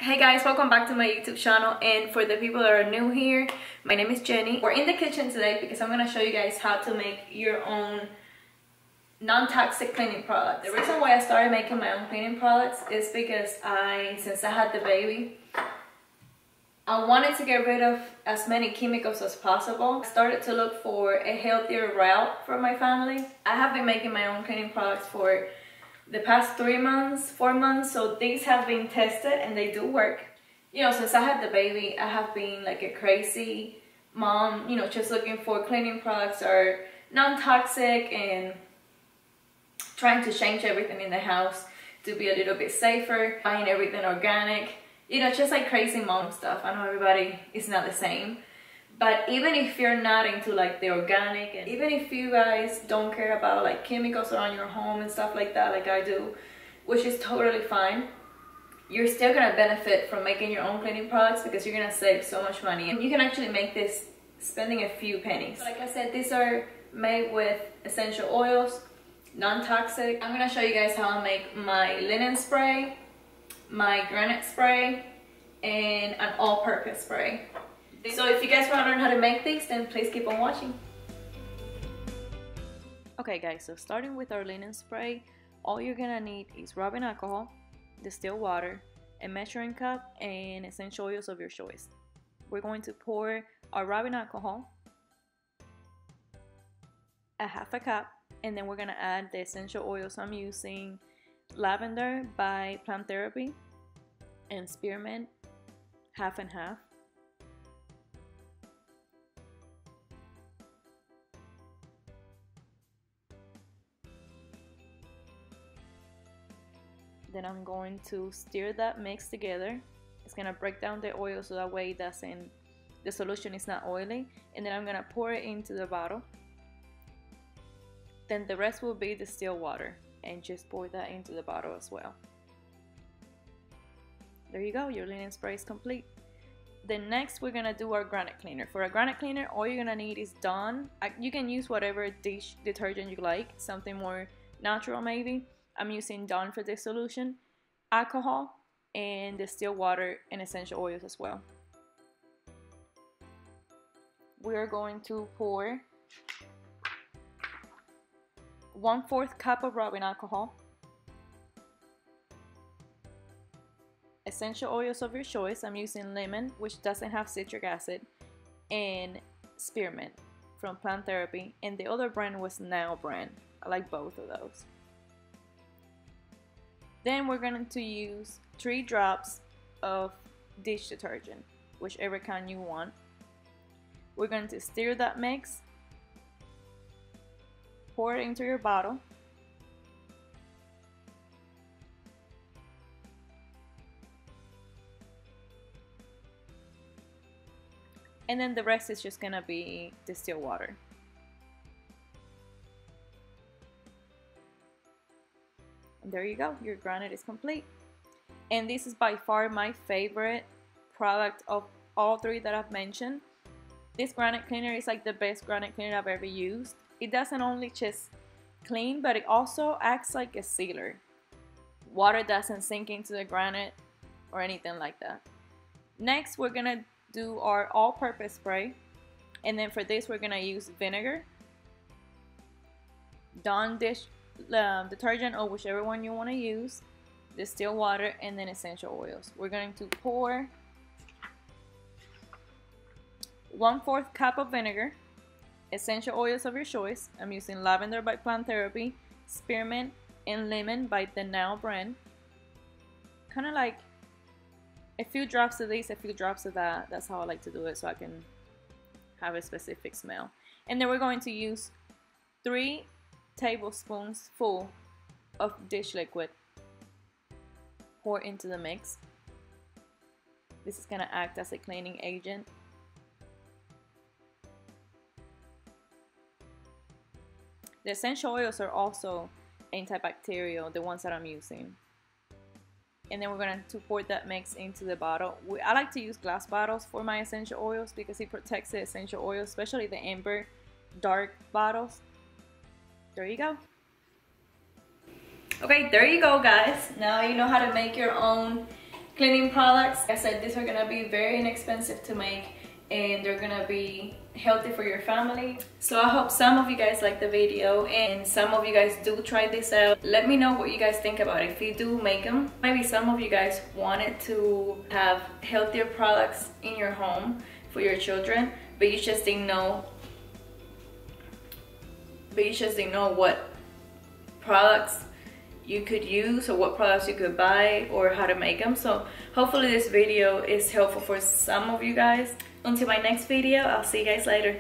Hey guys, welcome back to my YouTube channel, and for the people that are new here, my name is Jenny. We're in the kitchen today because I'm going to show you guys how to make your own non-toxic cleaning products. The reason why I started making my own cleaning products is because since I had the baby, I wanted to get rid of as many chemicals as possible. I started to look for a healthier route for my family. I have been making my own cleaning products for the past 4 months, so these have been tested and they do work. You know, since I had the baby, I have been like a crazy mom, you know, just looking for cleaning products that are non-toxic and trying to change everything in the house to be a little bit safer, buying everything organic, you know, just like crazy mom stuff. I know everybody is not the same, but even if you're not into like the organic, and even if you guys don't care about like chemicals around your home and stuff like that, like I do, which is totally fine, you're still gonna benefit from making your own cleaning products because you're gonna save so much money. And you can actually make this spending a few pennies. Like I said, these are made with essential oils, non-toxic. I'm gonna show you guys how I make my linen spray, my granite spray, and an all-purpose spray. So if you guys want to learn how to make these, then please keep on watching. Okay guys, so starting with our linen spray, all you're gonna need is rubbing alcohol, distilled water, a measuring cup, and essential oils of your choice. We're going to pour our rubbing alcohol, a half a cup, and then we're gonna add the essential oils. I'm using lavender by Plant Therapy and spearmint, half and half. Then I'm going to stir that mix together. It's gonna break down the oil so that way the solution is not oily. And then I'm gonna pour it into the bottle. Then the rest will be distilled water, and just pour that into the bottle as well. There you go, your linen spray is complete. Then next we're gonna do our granite cleaner. For a granite cleaner, all you're gonna need is Dawn. You can use whatever dish detergent you like, something more natural maybe. I'm using Dawn for this solution, alcohol, and distilled water and essential oils as well. We are going to pour 1/4 cup of rubbing alcohol, essential oils of your choice. I'm using lemon, which doesn't have citric acid, and spearmint from Plant Therapy, and the other brand was Now brand. I like both of those. Then we're going to use 3 drops of dish detergent, whichever kind you want. We're going to stir that mix, pour it into your bottle, and then the rest is just gonna be distilled water. And there you go, your granite is complete. And this is by far my favorite product of all 3 that I've mentioned. This granite cleaner is like the best granite cleaner I've ever used. It doesn't only just clean, but it also acts like a sealer. Water doesn't sink into the granite or anything like that. Next, we're gonna do our all-purpose spray, and then for this we're gonna use vinegar, Dawn dish detergent, or whichever one you want to use, distilled water, and then essential oils. We're going to pour 1/4 cup of vinegar, essential oils of your choice. I'm using lavender by Plant Therapy, spearmint, and lemon by the Now brand. Kind of like a few drops of this, a few drops of that. That's how I like to do it, so I can have a specific smell. And then we're going to use 3 tablespoons full of dish liquid. Pour into the mix. This is gonna act as a cleaning agent. The essential oils are also antibacterial, the ones that I'm using. And then we're going to pour that mix into the bottle. I like to use glass bottles for my essential oils because it protects the essential oils, especially the amber dark bottles. There you go. Okay, there you go guys. Now you know how to make your own cleaning products. Like I said, these are gonna be very inexpensive to make and they're gonna be healthy for your family. So I hope some of you guys like the video and some of you guys do try this out. Let me know what you guys think about it if you do make them. Maybe some of you guys wanted to have healthier products in your home for your children, but you just didn't know what products you could use or what products you could buy or how to make them. So hopefully this video is helpful for some of you guys. Until my next video, I'll see you guys later.